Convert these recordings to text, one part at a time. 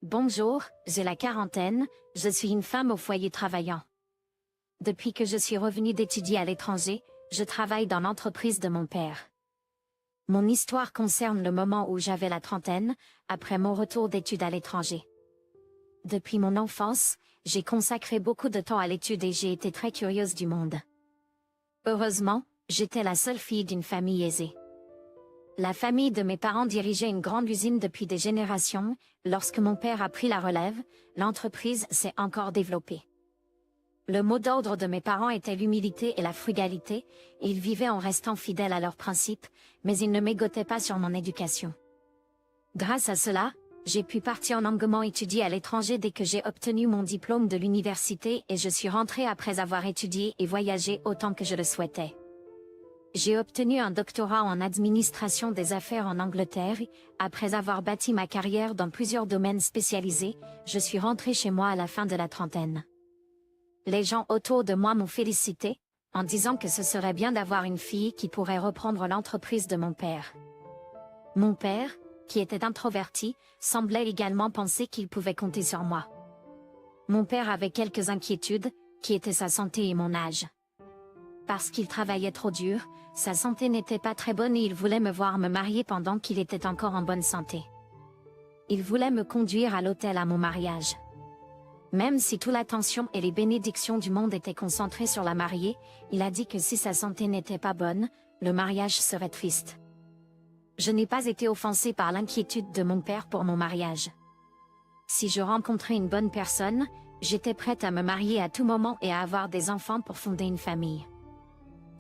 Bonjour, j'ai la quarantaine, je suis une femme au foyer travaillant. Depuis que je suis revenue d'étudier à l'étranger, je travaille dans l'entreprise de mon père. Mon histoire concerne le moment où j'avais la trentaine, après mon retour d'études à l'étranger. Depuis mon enfance, j'ai consacré beaucoup de temps à l'étude et j'ai été très curieuse du monde. Heureusement, j'étais la seule fille d'une famille aisée. La famille de mes parents dirigeait une grande usine depuis des générations. Lorsque mon père a pris la relève, l'entreprise s'est encore développée. Le mot d'ordre de mes parents était l'humilité et la frugalité, et ils vivaient en restant fidèles à leurs principes, mais ils ne mégotaient pas sur mon éducation. Grâce à cela, j'ai pu partir longuement étudier à l'étranger dès que j'ai obtenu mon diplôme de l'université et je suis rentrée après avoir étudié et voyagé autant que je le souhaitais. J'ai obtenu un doctorat en administration des affaires en Angleterre. Après avoir bâti ma carrière dans plusieurs domaines spécialisés, je suis rentrée chez moi à la fin de la trentaine. Les gens autour de moi m'ont félicité, en disant que ce serait bien d'avoir une fille qui pourrait reprendre l'entreprise de mon père. Mon père, qui était introverti, semblait également penser qu'il pouvait compter sur moi. Mon père avait quelques inquiétudes, qui étaient sa santé et mon âge. Parce qu'il travaillait trop dur, sa santé n'était pas très bonne et il voulait me voir me marier pendant qu'il était encore en bonne santé. Il voulait me conduire à l'autel à mon mariage. Même si toute l'attention et les bénédictions du monde étaient concentrées sur la mariée, il a dit que si sa santé n'était pas bonne, le mariage serait triste. Je n'ai pas été offensée par l'inquiétude de mon père pour mon mariage. Si je rencontrais une bonne personne, j'étais prête à me marier à tout moment et à avoir des enfants pour fonder une famille.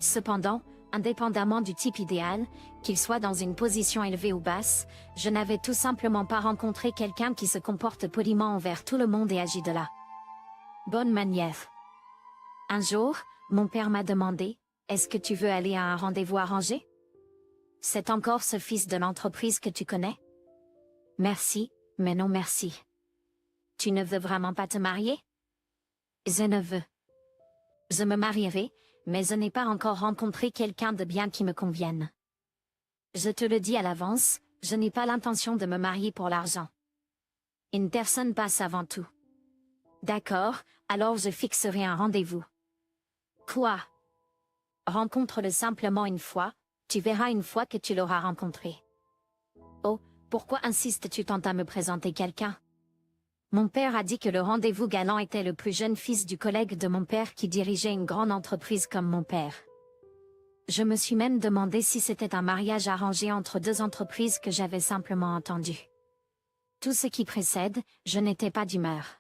Cependant, indépendamment du type idéal, qu'il soit dans une position élevée ou basse, je n'avais tout simplement pas rencontré quelqu'un qui se comporte poliment envers tout le monde et agit de la bonne manière. Un jour, mon père m'a demandé, « Est-ce que tu veux aller à un rendez-vous arrangé? C'est encore ce fils de l'entreprise que tu connais? » Merci, mais non merci. Tu ne veux vraiment pas te marier? Je ne veux. Je me marierai, mais je n'ai pas encore rencontré quelqu'un de bien qui me convienne. Je te le dis à l'avance, je n'ai pas l'intention de me marier pour l'argent. Une personne passe avant tout. D'accord, alors je fixerai un rendez-vous. Quoi? Rencontre-le simplement une fois, tu verras une fois que tu l'auras rencontré. Oh, pourquoi insistes-tu tant à me présenter quelqu'un? Mon père a dit que le rendez-vous galant était le plus jeune fils du collègue de mon père qui dirigeait une grande entreprise comme mon père. Je me suis même demandé si c'était un mariage arrangé entre deux entreprises que j'avais simplement entendu. Tout ce qui précède, je n'étais pas d'humeur.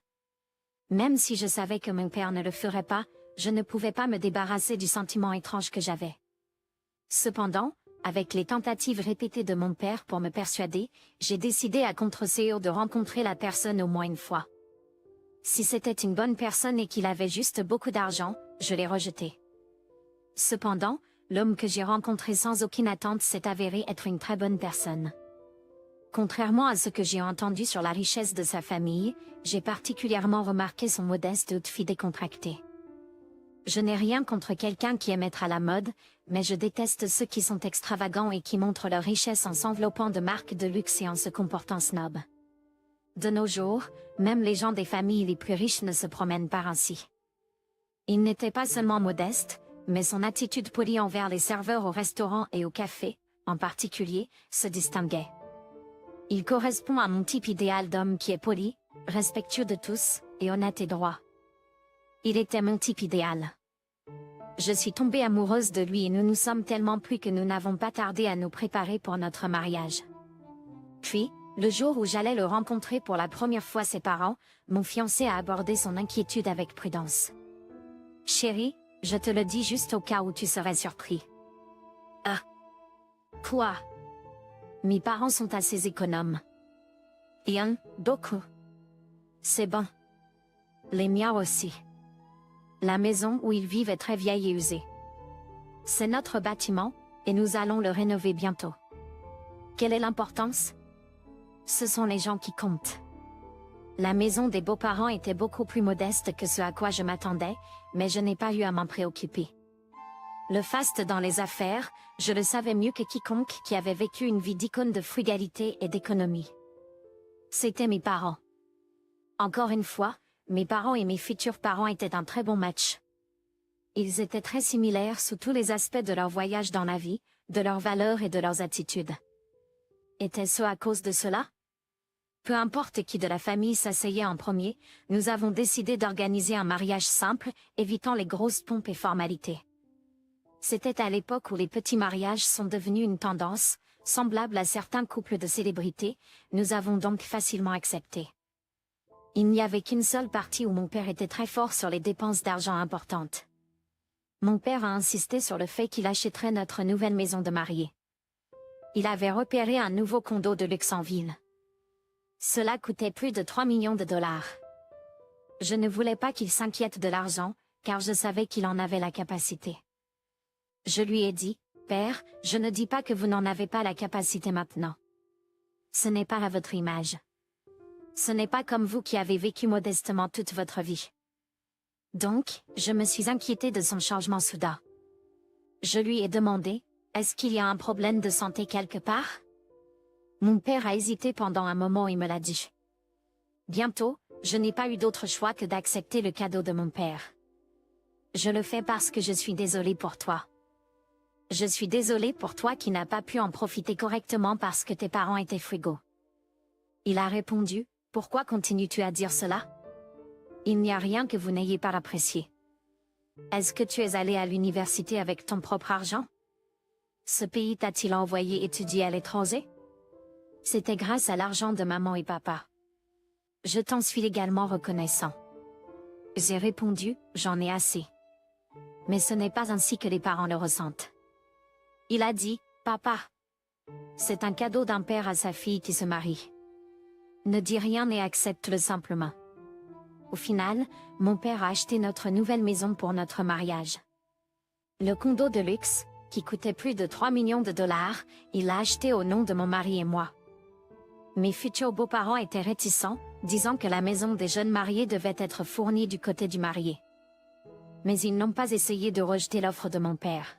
Même si je savais que mon père ne le ferait pas, je ne pouvais pas me débarrasser du sentiment étrange que j'avais. Cependant, avec les tentatives répétées de mon père pour me persuader, j'ai décidé à contre-séance de rencontrer la personne au moins une fois. Si c'était une bonne personne et qu'il avait juste beaucoup d'argent, je l'ai rejeté. Cependant, l'homme que j'ai rencontré sans aucune attente s'est avéré être une très bonne personne. Contrairement à ce que j'ai entendu sur la richesse de sa famille, j'ai particulièrement remarqué son modeste outfit décontracté. Je n'ai rien contre quelqu'un qui aime être à la mode, mais je déteste ceux qui sont extravagants et qui montrent leur richesse en s'enveloppant de marques de luxe et en se comportant snob. De nos jours, même les gens des familles les plus riches ne se promènent pas ainsi. Il n'était pas seulement modeste, mais son attitude polie envers les serveurs au restaurant et au café, en particulier, se distinguait. Il correspond à mon type idéal d'homme qui est poli, respectueux de tous, et honnête et droit. Il était mon type idéal. Je suis tombée amoureuse de lui et nous nous sommes tellement plu que nous n'avons pas tardé à nous préparer pour notre mariage. Puis, le jour où j'allais le rencontrer pour la première fois ses parents, mon fiancé a abordé son inquiétude avec prudence. « Chérie, je te le dis juste au cas où tu serais surpris. »« Ah. Quoi? Mes parents sont assez économes. »« Beaucoup. »« C'est bon. Les miens aussi. » La maison où ils vivent est très vieille et usée. C'est notre bâtiment, et nous allons le rénover bientôt. Quelle est l'importance? Ce sont les gens qui comptent. La maison des beaux-parents était beaucoup plus modeste que ce à quoi je m'attendais, mais je n'ai pas eu à m'en préoccuper. Le faste dans les affaires, je le savais mieux que quiconque qui avait vécu une vie d'icône de frugalité et d'économie. C'étaient mes parents. Encore une fois, mes parents et mes futurs parents étaient un très bon match. Ils étaient très similaires sous tous les aspects de leur voyage dans la vie, de leurs valeurs et de leurs attitudes. Était-ce à cause de cela? Peu importe qui de la famille s'asseyait en premier, nous avons décidé d'organiser un mariage simple, évitant les grosses pompes et formalités. C'était à l'époque où les petits mariages sont devenus une tendance, semblable à certains couples de célébrités, nous avons donc facilement accepté. Il n'y avait qu'une seule partie où mon père était très fort sur les dépenses d'argent importantes. Mon père a insisté sur le fait qu'il achèterait notre nouvelle maison de mariée. Il avait repéré un nouveau condo de luxe en ville. Cela coûtait plus de 3 millions de dollars. Je ne voulais pas qu'il s'inquiète de l'argent, car je savais qu'il en avait la capacité. Je lui ai dit, « Père, je ne dis pas que vous n'en avez pas la capacité maintenant. Ce n'est pas à votre image. Ce n'est pas comme vous qui avez vécu modestement toute votre vie. » Donc, je me suis inquiétée de son changement soudain. Je lui ai demandé, « Est-ce qu'il y a un problème de santé quelque part ?» Mon père a hésité pendant un moment et me l'a dit. Bientôt, je n'ai pas eu d'autre choix que d'accepter le cadeau de mon père. Je le fais parce que je suis désolée pour toi. Je suis désolée pour toi qui n'as pas pu en profiter correctement parce que tes parents étaient frugaux. Il a répondu, « Pourquoi continues-tu à dire cela? Il n'y a rien que vous n'ayez pas apprécié. Est-ce que tu es allé à l'université avec ton propre argent? Ce pays t'a-t-il envoyé étudier à l'étranger? C'était grâce à l'argent de maman et papa. Je t'en suis également reconnaissant. » J'ai répondu, « J'en ai assez. » Mais ce n'est pas ainsi que les parents le ressentent. Il a dit, « Papa, c'est un cadeau d'un père à sa fille qui se marie. Ne dis rien et accepte-le simplement. » Au final, mon père a acheté notre nouvelle maison pour notre mariage. Le condo de luxe, qui coûtait plus de 3 millions de dollars, il l'a acheté au nom de mon mari et moi. Mes futurs beaux-parents étaient réticents, disant que la maison des jeunes mariés devait être fournie du côté du marié. Mais ils n'ont pas essayé de rejeter l'offre de mon père.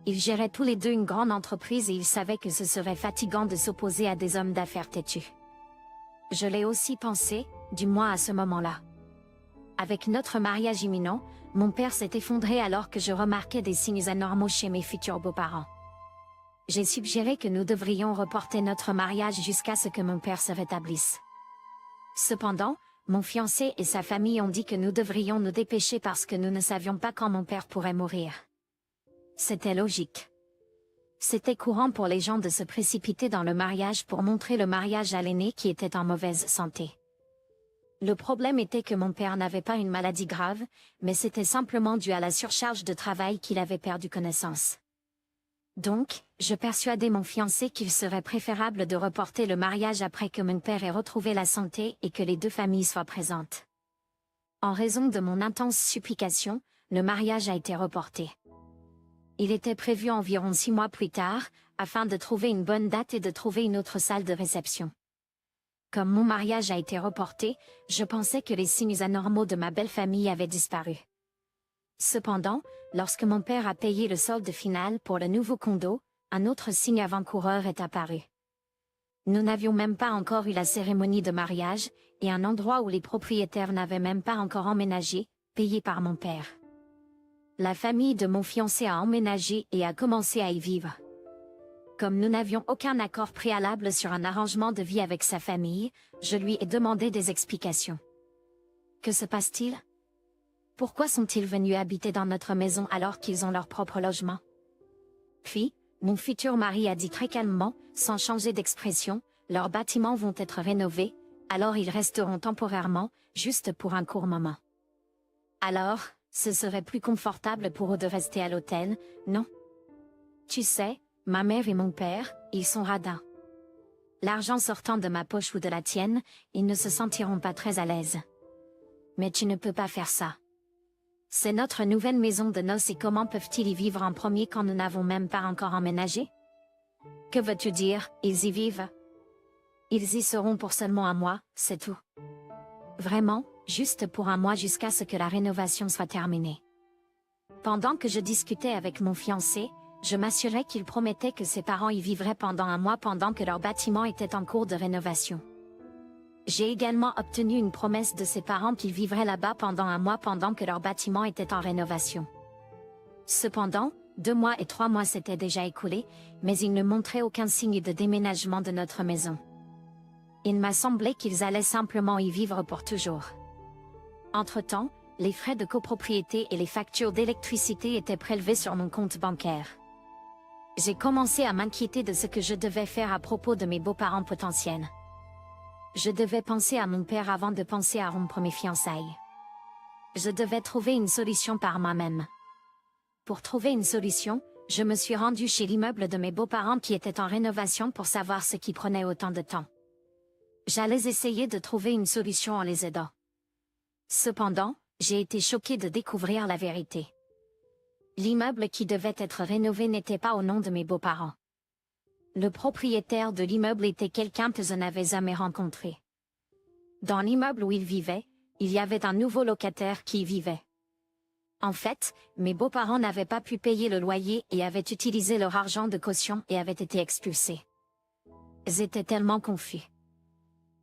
Ils géraient tous les deux une grande entreprise et ils savaient que ce serait fatigant de s'opposer à des hommes d'affaires têtus. Je l'ai aussi pensé, du moins à ce moment-là. Avec notre mariage imminent, mon père s'est effondré alors que je remarquais des signes anormaux chez mes futurs beaux-parents. J'ai suggéré que nous devrions reporter notre mariage jusqu'à ce que mon père se rétablisse. Cependant, mon fiancé et sa famille ont dit que nous devrions nous dépêcher parce que nous ne savions pas quand mon père pourrait mourir. C'était logique. C'était courant pour les gens de se précipiter dans le mariage pour montrer le mariage à l'aîné qui était en mauvaise santé. Le problème était que mon père n'avait pas une maladie grave, mais c'était simplement dû à la surcharge de travail qu'il avait perdu connaissance. Donc, je persuadai mon fiancé qu'il serait préférable de reporter le mariage après que mon père ait retrouvé la santé et que les deux familles soient présentes. En raison de mon intense supplication, le mariage a été reporté. Il était prévu environ 6 mois plus tard, afin de trouver une bonne date et de trouver une autre salle de réception. Comme mon mariage a été reporté, je pensais que les signes anormaux de ma belle famille avaient disparu. Cependant, lorsque mon père a payé le solde final pour le nouveau condo, un autre signe avant-coureur est apparu. Nous n'avions même pas encore eu la cérémonie de mariage, et un endroit où les propriétaires n'avaient même pas encore emménagé, payé par mon père. La famille de mon fiancé a emménagé et a commencé à y vivre. Comme nous n'avions aucun accord préalable sur un arrangement de vie avec sa famille, je lui ai demandé des explications. Que se passe-t-il? Pourquoi sont-ils venus habiter dans notre maison alors qu'ils ont leur propre logement? Puis, mon futur mari a dit très calmement, sans changer d'expression, leurs bâtiments vont être rénovés, alors ils resteront temporairement, juste pour un court moment. Alors, ce serait plus confortable pour eux de rester à l'hôtel, non? Tu sais, ma mère et mon père, ils sont radins. L'argent sortant de ma poche ou de la tienne, ils ne se sentiront pas très à l'aise. Mais tu ne peux pas faire ça. C'est notre nouvelle maison de noces et comment peuvent-ils y vivre en premier quand nous n'avons même pas encore emménagé? Que veux-tu dire, ils y vivent? Ils y seront pour seulement un mois, c'est tout. Vraiment, juste pour un mois jusqu'à ce que la rénovation soit terminée. Pendant que je discutais avec mon fiancé, je m'assurais qu'il promettait que ses parents y vivraient pendant un mois pendant que leur bâtiment était en cours de rénovation. J'ai également obtenu une promesse de ses parents qu'ils vivraient là-bas pendant un mois pendant que leur bâtiment était en rénovation. Cependant, 2 mois et 3 mois s'étaient déjà écoulés, mais ils ne montraient aucun signe de déménagement de notre maison. Il m'a semblé qu'ils allaient simplement y vivre pour toujours. Entre-temps, les frais de copropriété et les factures d'électricité étaient prélevés sur mon compte bancaire. J'ai commencé à m'inquiéter de ce que je devais faire à propos de mes beaux-parents potentiels. Je devais penser à mon père avant de penser à rompre mes fiançailles. Je devais trouver une solution par moi-même. Pour trouver une solution, je me suis rendue chez l'immeuble de mes beaux-parents qui était en rénovation pour savoir ce qui prenait autant de temps. J'allais essayer de trouver une solution en les aidant. Cependant, j'ai été choquée de découvrir la vérité. L'immeuble qui devait être rénové n'était pas au nom de mes beaux-parents. Le propriétaire de l'immeuble était quelqu'un que je n'avais jamais rencontré. Dans l'immeuble où il vivait, il y avait un nouveau locataire qui y vivait. En fait, mes beaux-parents n'avaient pas pu payer le loyer et avaient utilisé leur argent de caution et avaient été expulsés. J'étais tellement confus.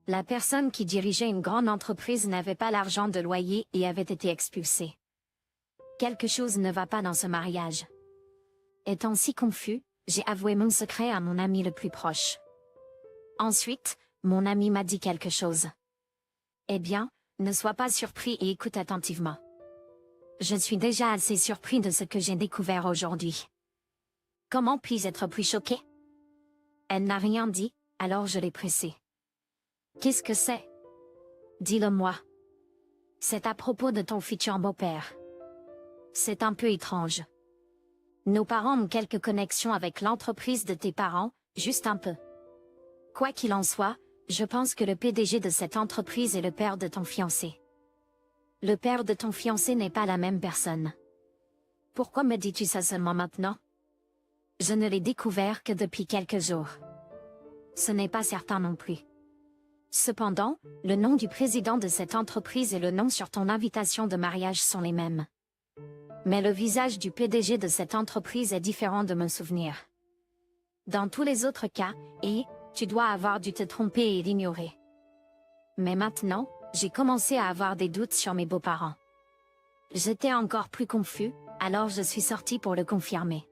La personne qui dirigeait une grande entreprise n'avait pas l'argent de loyer et avait été expulsée. Quelque chose ne va pas dans ce mariage. Étant si confus, j'ai avoué mon secret à mon ami le plus proche. Ensuite, mon ami m'a dit quelque chose. Eh bien, ne sois pas surpris et écoute attentivement. Je suis déjà assez surpris de ce que j'ai découvert aujourd'hui. Comment puis-je être plus choqué? Elle n'a rien dit, alors je l'ai pressée. Qu'est-ce que c'est? Dis-le-moi. C'est à propos de ton futur beau-père. C'est un peu étrange. Nos parents ont quelques connexions avec l'entreprise de tes parents, juste un peu. Quoi qu'il en soit, je pense que le PDG de cette entreprise est le père de ton fiancé. Le père de ton fiancé n'est pas la même personne. Pourquoi me dis-tu ça seulement maintenant? Je ne l'ai découvert que depuis quelques jours. Ce n'est pas certain non plus. Cependant, le nom du président de cette entreprise et le nom sur ton invitation de mariage sont les mêmes. Mais le visage du PDG de cette entreprise est différent de mon souvenir. Dans tous les autres cas, tu dois avoir dû te tromper et l'ignorer. Mais maintenant, j'ai commencé à avoir des doutes sur mes beaux-parents. J'étais encore plus confus, alors je suis sorti pour le confirmer.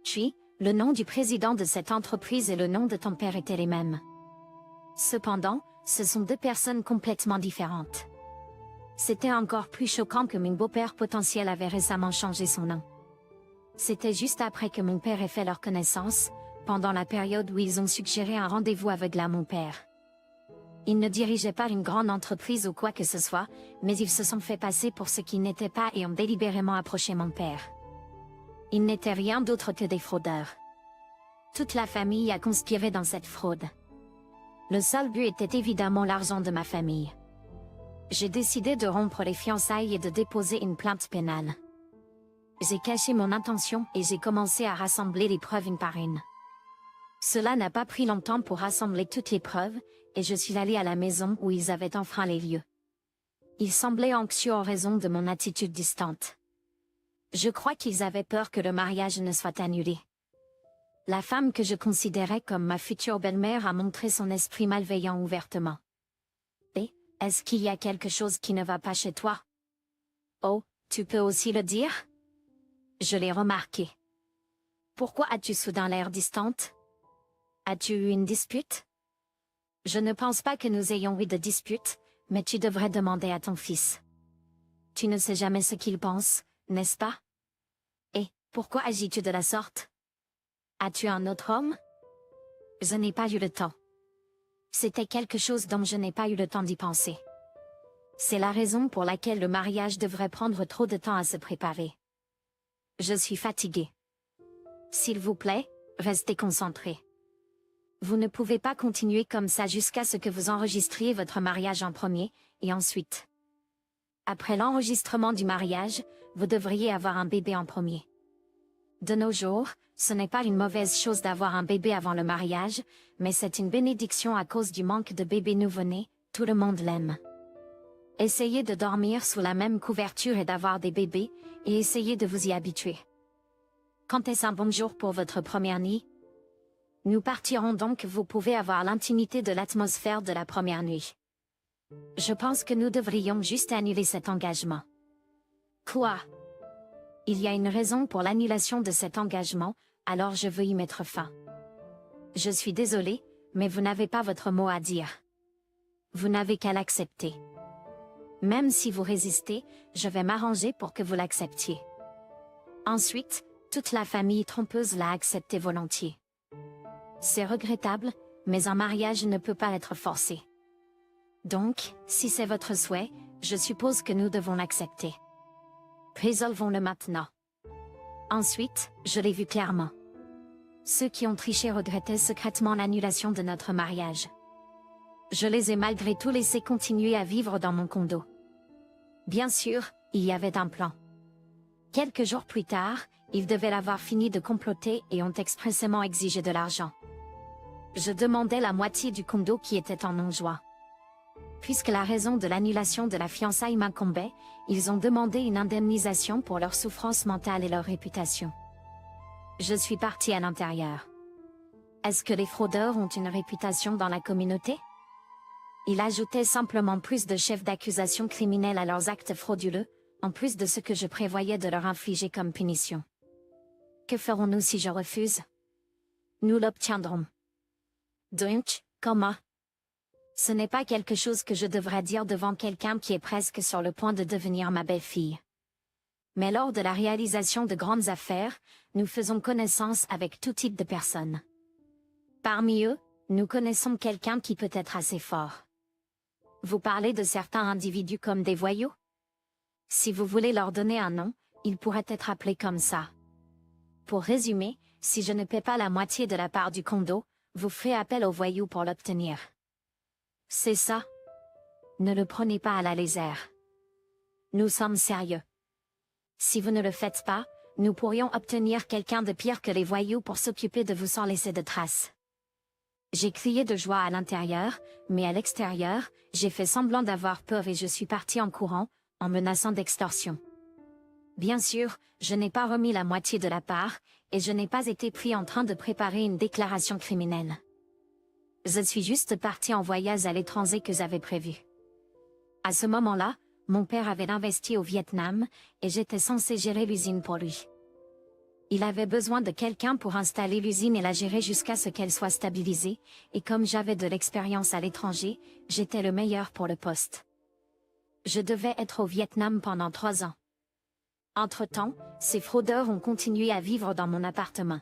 Puis, le nom du président de cette entreprise et le nom de ton père étaient les mêmes. Cependant, ce sont deux personnes complètement différentes. C'était encore plus choquant que mon beau-père potentiel avait récemment changé son nom. C'était juste après que mon père ait fait leur connaissance, pendant la période où ils ont suggéré un rendez-vous aveugle à mon père. Ils ne dirigeaient pas une grande entreprise ou quoi que ce soit, mais ils se sont fait passer pour ce qu'ils n'étaient pas et ont délibérément approché mon père. Ils n'étaient rien d'autre que des fraudeurs. Toute la famille a conspiré dans cette fraude. Le seul but était évidemment l'argent de ma famille. J'ai décidé de rompre les fiançailles et de déposer une plainte pénale. J'ai caché mon intention et j'ai commencé à rassembler les preuves une par une. Cela n'a pas pris longtemps pour rassembler toutes les preuves, et je suis allée à la maison où ils avaient enfreint les lieux. Ils semblaient anxieux en raison de mon attitude distante. Je crois qu'ils avaient peur que le mariage ne soit annulé. La femme que je considérais comme ma future belle-mère a montré son esprit malveillant ouvertement. Et, est-ce qu'il y a quelque chose qui ne va pas chez toi? Oh, tu peux aussi le dire? Je l'ai remarqué. Pourquoi as-tu soudain l'air distante? As-tu eu une dispute? Je ne pense pas que nous ayons eu de dispute, mais tu devrais demander à ton fils. Tu ne sais jamais ce qu'il pense, n'est-ce pas? Et, pourquoi agis-tu de la sorte? As-tu un autre homme? Je n'ai pas eu le temps. C'était quelque chose dont je n'ai pas eu le temps d'y penser. C'est la raison pour laquelle le mariage devrait prendre trop de temps à se préparer. Je suis fatiguée. S'il vous plaît, restez concentrés. Vous ne pouvez pas continuer comme ça jusqu'à ce que vous enregistriez votre mariage en premier, et ensuite. Après l'enregistrement du mariage, vous devriez avoir un bébé en premier. De nos jours, ce n'est pas une mauvaise chose d'avoir un bébé avant le mariage, mais c'est une bénédiction à cause du manque de bébés nouveau-nés, tout le monde l'aime. Essayez de dormir sous la même couverture et d'avoir des bébés, et essayez de vous y habituer. Quand est-ce un bon jour pour votre première nuit? Nous partirons donc, vous pouvez avoir l'intimité de l'atmosphère de la première nuit. Je pense que nous devrions juste annuler cet engagement. Quoi? Il y a une raison pour l'annulation de cet engagement, alors je veux y mettre fin. Je suis désolée, mais vous n'avez pas votre mot à dire. Vous n'avez qu'à l'accepter. Même si vous résistez, je vais m'arranger pour que vous l'acceptiez. Ensuite, toute la famille trompeuse l'a accepté volontiers. C'est regrettable, mais un mariage ne peut pas être forcé. Donc, si c'est votre souhait, je suppose que nous devons l'accepter. Résolvons-le maintenant. Ensuite, je l'ai vu clairement. Ceux qui ont triché regrettaient secrètement l'annulation de notre mariage. Je les ai malgré tout laissés continuer à vivre dans mon condo. Bien sûr, il y avait un plan. Quelques jours plus tard, ils devaient avoir fini de comploter et ont expressément exigé de l'argent. Je demandais la moitié du condo qui était en non-joie. Puisque la raison de l'annulation de la fiançaille m'incombait, ils ont demandé une indemnisation pour leur souffrance mentale et leur réputation. Je suis partie à l'intérieur. Est-ce que les fraudeurs ont une réputation dans la communauté? Ils ajoutaient simplement plus de chefs d'accusation criminels à leurs actes frauduleux, en plus de ce que je prévoyais de leur infliger comme punition. Que ferons-nous si je refuse? Nous l'obtiendrons. Donc, comment? Ce n'est pas quelque chose que je devrais dire devant quelqu'un qui est presque sur le point de devenir ma belle-fille. Mais lors de la réalisation de grandes affaires, nous faisons connaissance avec tout type de personnes. Parmi eux, nous connaissons quelqu'un qui peut être assez fort. Vous parlez de certains individus comme des voyous? Si vous voulez leur donner un nom, ils pourraient être appelés comme ça. Pour résumer, si je ne paie pas la moitié de la part du condo, vous ferez appel aux voyous pour l'obtenir. C'est ça? Ne le prenez pas à la légère. Nous sommes sérieux. Si vous ne le faites pas, nous pourrions obtenir quelqu'un de pire que les voyous pour s'occuper de vous sans laisser de traces. J'ai crié de joie à l'intérieur, mais à l'extérieur, j'ai fait semblant d'avoir peur et je suis partie en courant, en menaçant d'extorsion. Bien sûr, je n'ai pas remis la moitié de la part, et je n'ai pas été pris en train de préparer une déclaration criminelle. Je suis juste partie en voyage à l'étranger que j'avais prévu. À ce moment-là, mon père avait investi au Vietnam, et j'étais censée gérer l'usine pour lui. Il avait besoin de quelqu'un pour installer l'usine et la gérer jusqu'à ce qu'elle soit stabilisée, et comme j'avais de l'expérience à l'étranger, j'étais le meilleur pour le poste. Je devais être au Vietnam pendant 3 ans. Entre-temps, ces fraudeurs ont continué à vivre dans mon appartement.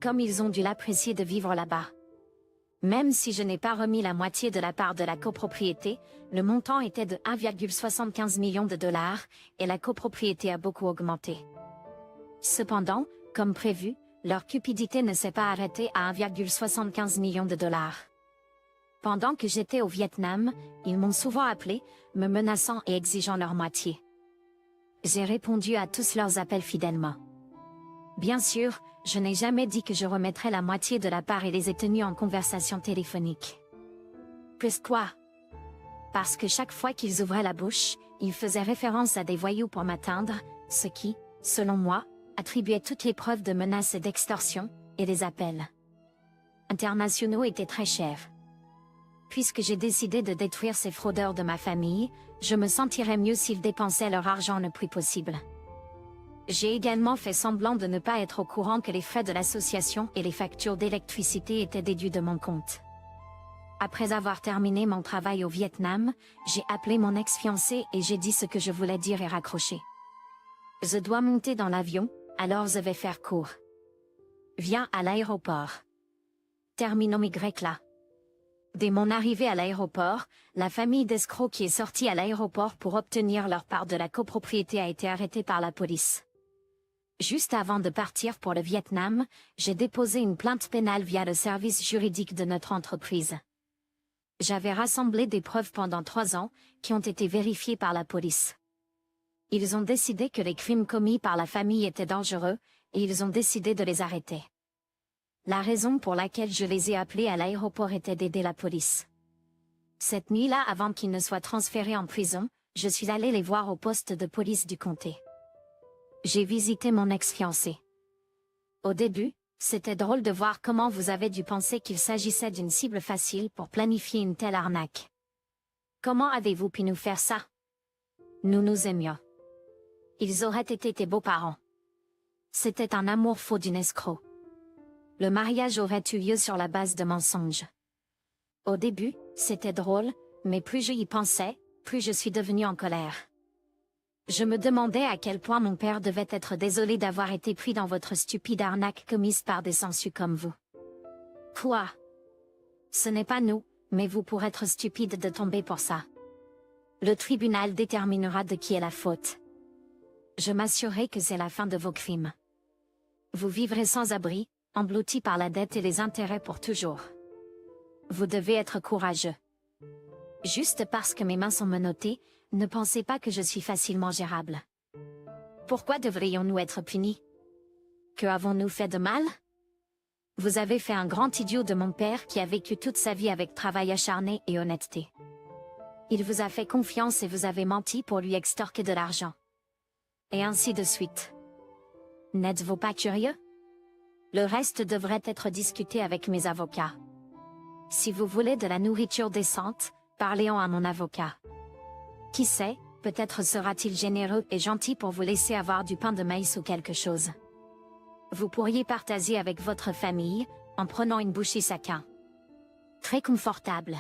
Comme ils ont dû l'apprécier de vivre là-bas. Même si je n'ai pas remis la moitié de la part de la copropriété, le montant était de 1,75 million de dollars, et la copropriété a beaucoup augmenté. Cependant, comme prévu, leur cupidité ne s'est pas arrêtée à 1,75 million de dollars. Pendant que j'étais au Vietnam, ils m'ont souvent appelé, me menaçant et exigeant leur moitié. J'ai répondu à tous leurs appels fidèlement. Bien sûr, je n'ai jamais dit que je remettrais la moitié de la part et les ai tenus en conversation téléphonique. Pourquoi? Parce que chaque fois qu'ils ouvraient la bouche, ils faisaient référence à des voyous pour m'atteindre, ce qui, selon moi, attribuait toutes les preuves de menaces et d'extorsion, et les appels internationaux étaient très chers. Puisque j'ai décidé de détruire ces fraudeurs de ma famille, je me sentirais mieux s'ils dépensaient leur argent le plus possible. J'ai également fait semblant de ne pas être au courant que les frais de l'association et les factures d'électricité étaient déduits de mon compte. Après avoir terminé mon travail au Vietnam, j'ai appelé mon ex-fiancé et j'ai dit ce que je voulais dire et raccroché. Je dois monter dans l'avion, alors je vais faire court. Viens à l'aéroport. Terminons Y là. Dès mon arrivée à l'aéroport, la famille d'escrocs qui est sortie à l'aéroport pour obtenir leur part de la copropriété a été arrêtée par la police. Juste avant de partir pour le Vietnam, j'ai déposé une plainte pénale via le service juridique de notre entreprise. J'avais rassemblé des preuves pendant 3 ans, qui ont été vérifiées par la police. Ils ont décidé que les crimes commis par la famille étaient dangereux, et ils ont décidé de les arrêter. La raison pour laquelle je les ai appelés à l'aéroport était d'aider la police. Cette nuit-là, avant qu'ils ne soient transférés en prison, je suis allée les voir au poste de police du comté. J'ai visité mon ex-fiancé. Au début, C'était drôle de voir comment vous avez dû penser qu'il s'agissait d'une cible facile pour planifier une telle arnaque. Comment avez-vous pu nous faire ça? Nous nous aimions. Ils auraient été tes beaux-parents. C'était un amour faux d'une escroc. Le mariage aurait eu lieu sur la base de mensonges. Au début, c'était drôle, mais plus je y pensais, plus je suis devenue en colère. Je me demandais à quel point mon père devait être désolé d'avoir été pris dans votre stupide arnaque commise par des sangsues comme vous. Quoi? Ce n'est pas nous, mais vous pour être stupide de tomber pour ça. Le tribunal déterminera de qui est la faute. Je m'assurerai que c'est la fin de vos crimes. Vous vivrez sans abri, englouti par la dette et les intérêts pour toujours. Vous devez être courageux. Juste parce que mes mains sont menottées, ne pensez pas que je suis facilement gérable. Pourquoi devrions-nous être punis? Que avons-nous fait de mal? Vous avez fait un grand idiot de mon père qui a vécu toute sa vie avec travail acharné et honnêteté. Il vous a fait confiance et vous avez menti pour lui extorquer de l'argent. Et ainsi de suite. N'êtes-vous pas curieux? Le reste devrait être discuté avec mes avocats. Si vous voulez de la nourriture décente, parlez-en à mon avocat. Qui sait, peut-être sera-t-il généreux et gentil pour vous laisser avoir du pain de maïs ou quelque chose. Vous pourriez partager avec votre famille, en prenant une bouchée chacun. Très confortable.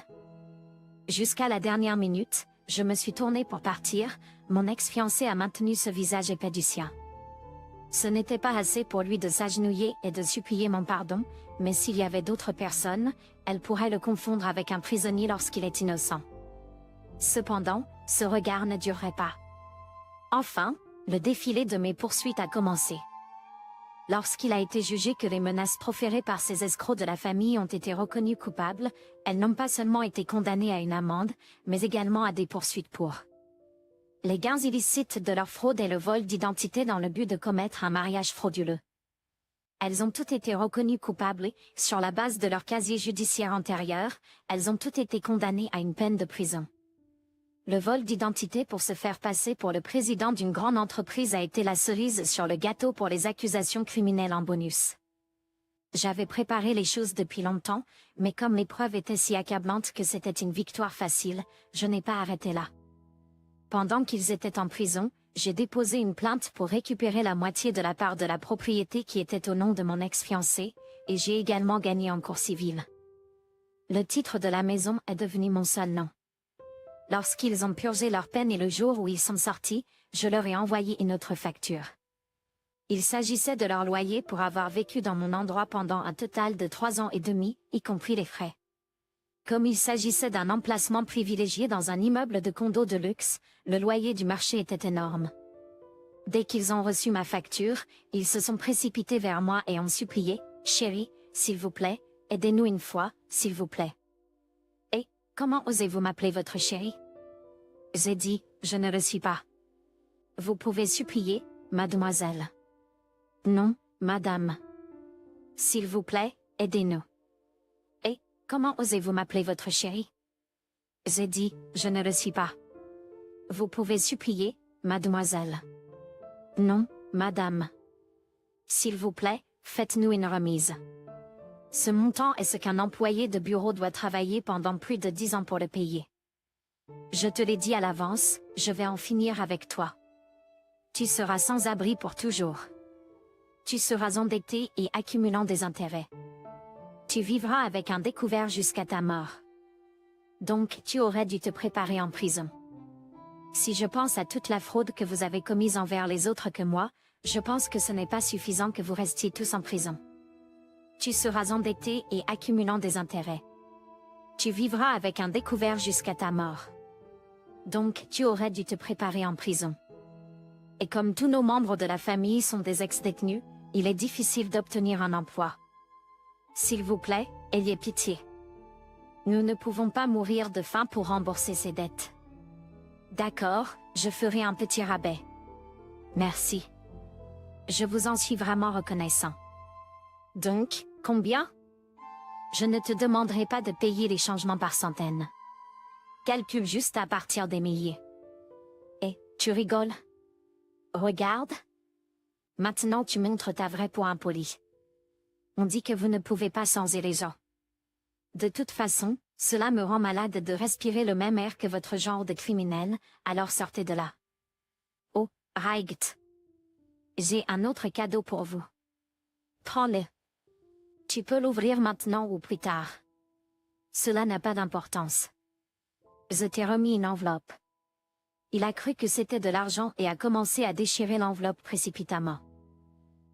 Jusqu'à la dernière minute, je me suis tournée pour partir, mon ex-fiancé a maintenu ce visage épais du sien. Ce n'était pas assez pour lui de s'agenouiller et de supplier mon pardon, mais s'il y avait d'autres personnes, elles pourraient le confondre avec un prisonnier lorsqu'il est innocent. Cependant, ce regard ne durerait pas. Enfin, le défilé de mes poursuites a commencé. Lorsqu'il a été jugé que les menaces proférées par ces escrocs de la famille ont été reconnues coupables, elles n'ont pas seulement été condamnées à une amende, mais également à des poursuites pour les gains illicites de leur fraude et le vol d'identité dans le but de commettre un mariage frauduleux. Elles ont toutes été reconnues coupables et, sur la base de leur casier judiciaire antérieur, elles ont toutes été condamnées à une peine de prison. Le vol d'identité pour se faire passer pour le président d'une grande entreprise a été la cerise sur le gâteau pour les accusations criminelles en bonus. J'avais préparé les choses depuis longtemps, mais comme les preuves étaient si accablantes que c'était une victoire facile, je n'ai pas arrêté là. Pendant qu'ils étaient en prison, j'ai déposé une plainte pour récupérer la moitié de la part de la propriété qui était au nom de mon ex-fiancé, et j'ai également gagné en cour civile. Le titre de la maison est devenu mon seul nom. Lorsqu'ils ont purgé leur peine et le jour où ils sont sortis, je leur ai envoyé une autre facture. Il s'agissait de leur loyer pour avoir vécu dans mon endroit pendant un total de 3 ans et demi, y compris les frais. Comme il s'agissait d'un emplacement privilégié dans un immeuble de condo de luxe, le loyer du marché était énorme. Dès qu'ils ont reçu ma facture, ils se sont précipités vers moi et ont supplié, « Chérie, s'il vous plaît, aidez-nous une fois, s'il vous plaît. » Et, comment osez-vous m'appeler votre chérie? J'ai dit, je ne le suis pas. Vous pouvez supplier, mademoiselle. Non, madame. S'il vous plaît, aidez-nous. Et, comment osez-vous m'appeler votre chérie? J'ai dit, je ne le suis pas. Vous pouvez supplier, mademoiselle. Non, madame. S'il vous plaît, faites-nous une remise. Ce montant est ce qu'un employé de bureau doit travailler pendant plus de 10 ans pour le payer. Je te l'ai dit à l'avance, je vais en finir avec toi. Tu seras sans abri pour toujours. Tu seras endetté et accumulant des intérêts. Tu vivras avec un découvert jusqu'à ta mort. Donc tu aurais dû te préparer en prison. Si je pense à toute la fraude que vous avez commise envers les autres que moi, je pense que ce n'est pas suffisant que vous restiez tous en prison. Tu seras endetté et accumulant des intérêts. Tu vivras avec un découvert jusqu'à ta mort. Donc tu aurais dû te préparer en prison. Et comme tous nos membres de la famille sont des ex-détenus, il est difficile d'obtenir un emploi. S'il vous plaît, ayez pitié. Nous ne pouvons pas mourir de faim pour rembourser ces dettes. D'accord, je ferai un petit rabais. Merci. Je vous en suis vraiment reconnaissant. Donc, combien? Je ne te demanderai pas de payer les changements par centaines. Calcule juste à partir des milliers. Et, tu rigoles? Regarde. Maintenant tu montres ta vraie peau impolie. On dit que vous ne pouvez pas changer les gens. De toute façon, cela me rend malade de respirer le même air que votre genre de criminel, alors sortez de là. Oh, Raigt. J'ai un autre cadeau pour vous. Prends-le. Tu peux l'ouvrir maintenant ou plus tard. Cela n'a pas d'importance. Je t'ai remis une enveloppe. Il a cru que c'était de l'argent et a commencé à déchirer l'enveloppe précipitamment.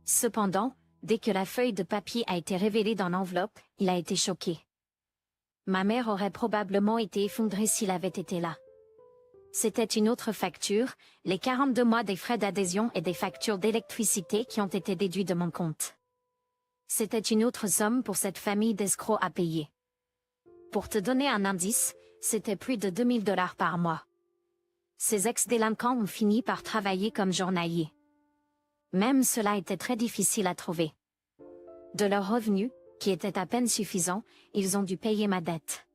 Cependant, dès que la feuille de papier a été révélée dans l'enveloppe, il a été choqué. Ma mère aurait probablement été effondrée s'il avait été là. C'était une autre facture, les 42 mois des frais d'adhésion et des factures d'électricité qui ont été déduits de mon compte. C'était une autre somme pour cette famille d'escrocs à payer. Pour te donner un indice, c'était plus de 2000 $ par mois. Ces ex-délinquants ont fini par travailler comme journaliers. Même cela était très difficile à trouver. De leurs revenus, qui étaient à peine suffisants, ils ont dû payer ma dette.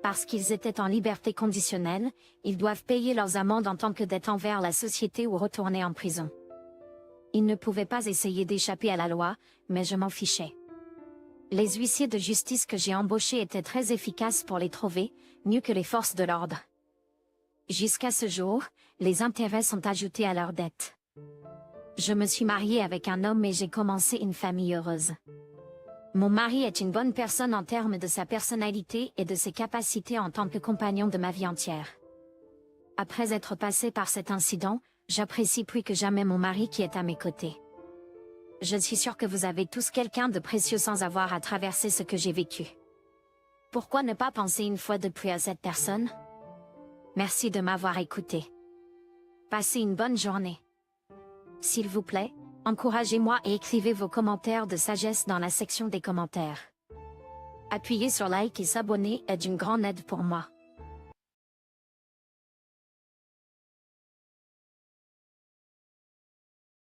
Parce qu'ils étaient en liberté conditionnelle, ils doivent payer leurs amendes en tant que dette envers la société ou retourner en prison. Ils ne pouvaient pas essayer d'échapper à la loi, mais je m'en fichais. Les huissiers de justice que j'ai embauchés étaient très efficaces pour les trouver, mieux que les forces de l'ordre. Jusqu'à ce jour, les intérêts sont ajoutés à leurs dettes. Je me suis mariée avec un homme et j'ai commencé une famille heureuse. Mon mari est une bonne personne en termes de sa personnalité et de ses capacités en tant que compagnon de ma vie entière. Après être passé par cet incident, j'apprécie plus que jamais mon mari qui est à mes côtés. Je suis sûre que vous avez tous quelqu'un de précieux sans avoir à traverser ce que j'ai vécu. Pourquoi ne pas penser une fois de plus à cette personne? Merci de m'avoir écouté. Passez une bonne journée. S'il vous plaît, encouragez-moi et écrivez vos commentaires de sagesse dans la section des commentaires. Appuyez sur like et s'abonner est d'une grande aide pour moi.